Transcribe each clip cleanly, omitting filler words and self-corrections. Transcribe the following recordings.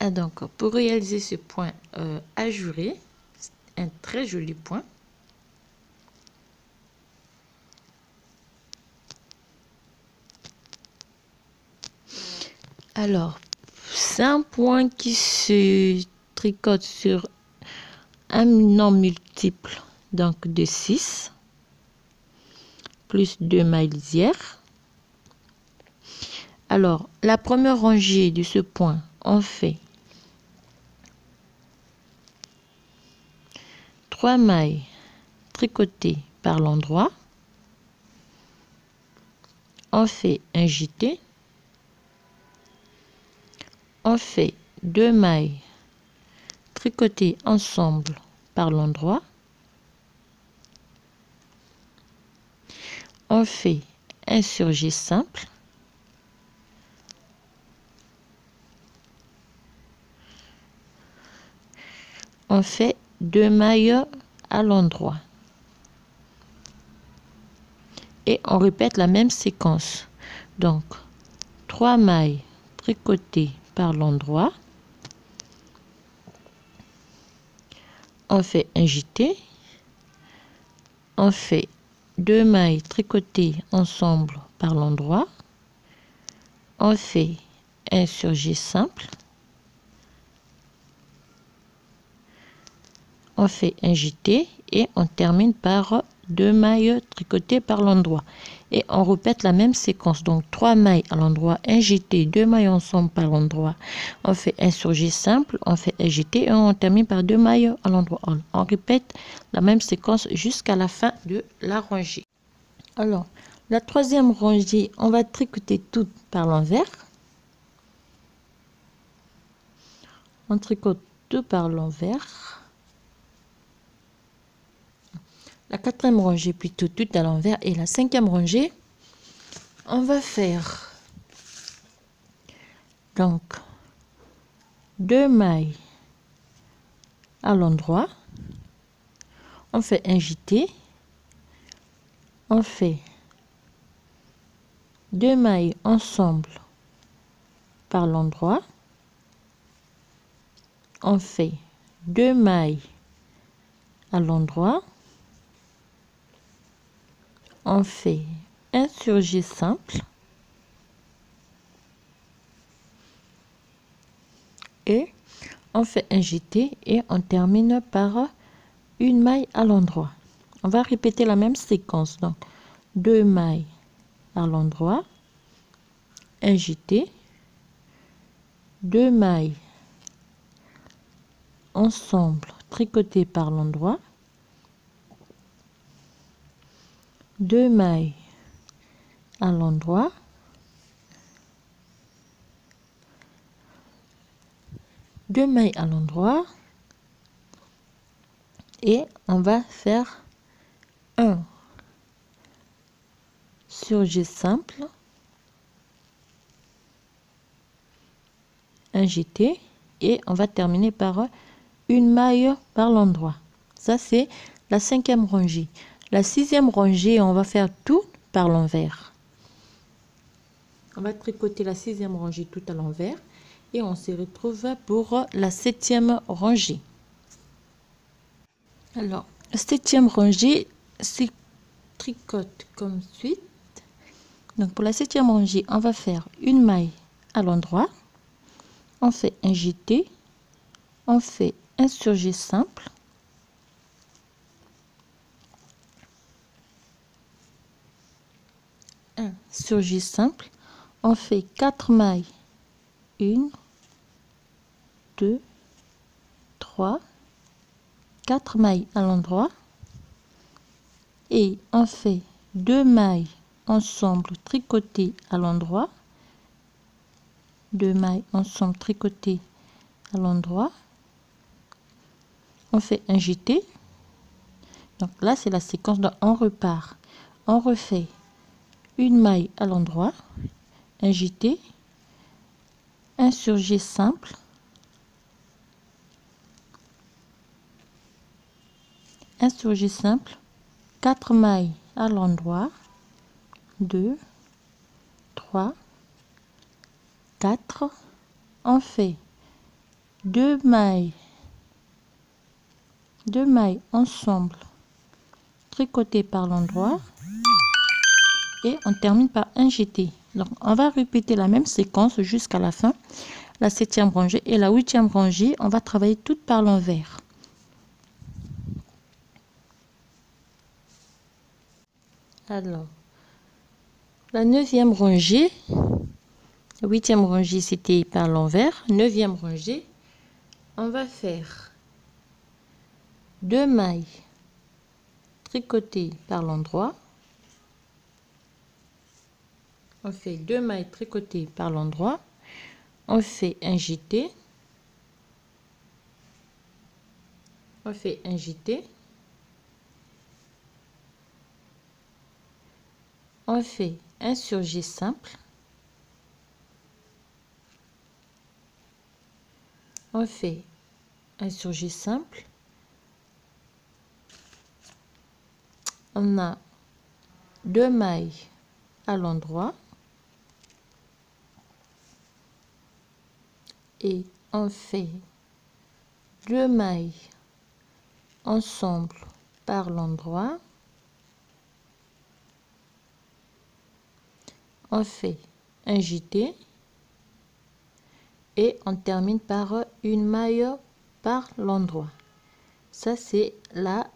Ah, donc, pour réaliser ce point ajouré, un très joli point. Alors, c'est un point qui se tricote sur un nombre multiple, donc de 6, plus 2 mailles lisières. Alors, la première rangée de ce point, on fait 3 mailles tricotées par l'endroit. On fait un jeté. On fait 2 mailles tricotées ensemble par l'endroit. On fait un surjet simple. On fait 2 mailles à l'endroit. Et on répète la même séquence. Donc, 3 mailles tricotées par l'endroit. On fait un jeté. On fait 2 mailles tricotées ensemble par l'endroit. On fait un surjet simple. On fait un jeté et on termine par 2 mailles tricotées par l'endroit. Et on répète la même séquence. Donc 3 mailles à l'endroit, un jeté, 2 mailles ensemble par l'endroit. On fait un surjet simple, on fait un jeté et on termine par 2 mailles à l'endroit. On répète la même séquence jusqu'à la fin de la rangée. Alors, la troisième rangée, on va tricoter toute par l'envers. On tricote tout par l'envers. La quatrième rangée, plutôt tout à l'envers. Et la cinquième rangée, on va faire donc 2 mailles à l'endroit. On fait un jeté. On fait 2 mailles ensemble par l'endroit. On fait 2 mailles à l'endroit. On fait un surjet simple et on fait un jeté et on termine par une maille à l'endroit. On va répéter la même séquence. Donc 2 mailles à l'endroit, un jeté, 2 mailles ensemble tricotées par l'endroit, 2 mailles à l'endroit, deux mailles à l'endroit et on va faire un surjet simple, un jeté et on va terminer par une maille par l'endroit. Ça c'est la cinquième rangée. La sixième rangée, on va faire tout par l'envers. On va tricoter la sixième rangée tout à l'envers et on se retrouve pour la septième rangée. Alors, la septième rangée se tricote comme suite. Donc pour la septième rangée, on va faire une maille à l'endroit. On fait un jeté. On fait un surjet simple. Un surjet simple. On fait 4 mailles. 1, 2, 3, 4 mailles à l'endroit. Et on fait 2 mailles ensemble tricotées à l'endroit. 2 mailles ensemble tricotées à l'endroit. On fait un jeté. Donc là, c'est la séquence de on repart. On refait une maille à l'endroit, un jeté, un surjet simple, un surjet simple, 4 mailles à l'endroit, 2, 3, 4. On fait 2 mailles ensemble tricotées par l'endroit et on termine par un jeté. Donc on va répéter la même séquence jusqu'à la fin. La 7e rangée et la 8e rangée, on va travailler toutes par l'envers. Alors, la 9e rangée, 8e rangée, c'était par l'envers. 9e rangée, on va faire 2 mailles tricotées par l'endroit. On fait 2 mailles tricotées par l'endroit. On fait un jeté. On fait un jeté. On fait un surjet simple. On fait un surjet simple. On a 2 mailles à l'endroit. Et on fait 2 mailles ensemble par l'endroit. On fait un jeté et on termine par une maille par l'endroit. Ça c'est la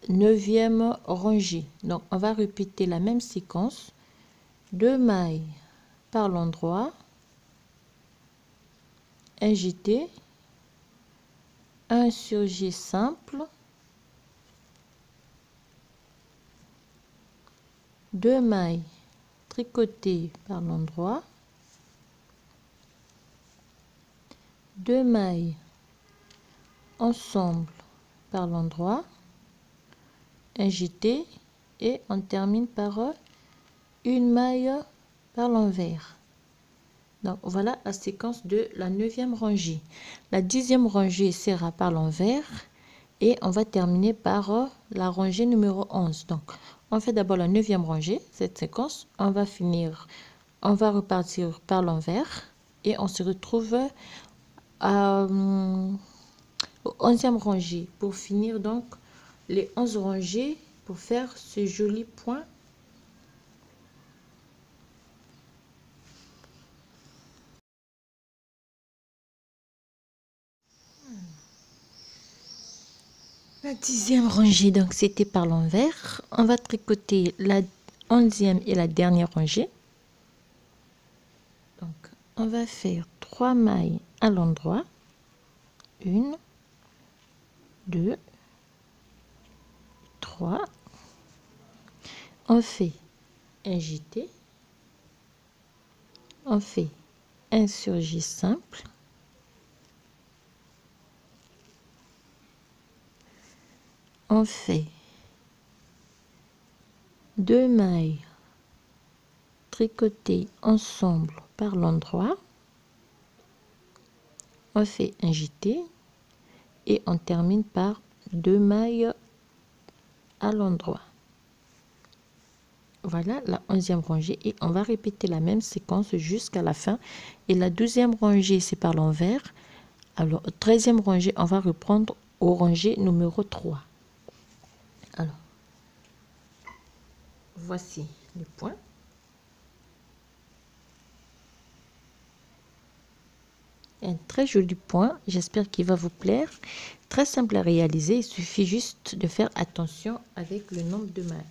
9e rangée. Donc on va répéter la même séquence. 2 mailles par l'endroit, un jeté, un surjet simple, 2 mailles tricotées par l'endroit, 2 mailles ensemble par l'endroit, un jeté et on termine par une maille par l'envers. Donc voilà la séquence de la 9e rangée. La 10e rangée sera par l'envers et on va terminer par la rangée numéro 11. Donc on fait d'abord la 9e rangée, cette séquence, on va repartir par l'envers et on se retrouve au 11e rangée pour finir donc les 11 rangées pour faire ce joli point. La 10e rangée, donc c'était par l'envers. On va tricoter la 11e et la dernière rangée. Donc on va faire 3 mailles à l'endroit. 1, 2, 3. On fait un jeté. On fait un surjet simple. On fait 2 mailles tricotées ensemble par l'endroit. On fait un jeté et on termine par 2 mailles à l'endroit. Voilà la 11e rangée et on va répéter la même séquence jusqu'à la fin. Et la 12e rangée, c'est par l'envers. Alors, 13e rangée, on va reprendre au rangée numéro 3. Alors, voici le point. Un très joli point, j'espère qu'il va vous plaire. Très simple à réaliser, il suffit juste de faire attention avec le nombre de mailles.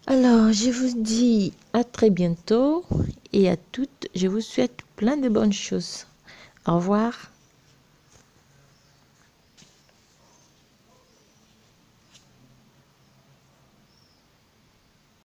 Alors, je vous dis à très bientôt et à toutes, je vous souhaite plein de bonnes choses. Au revoir.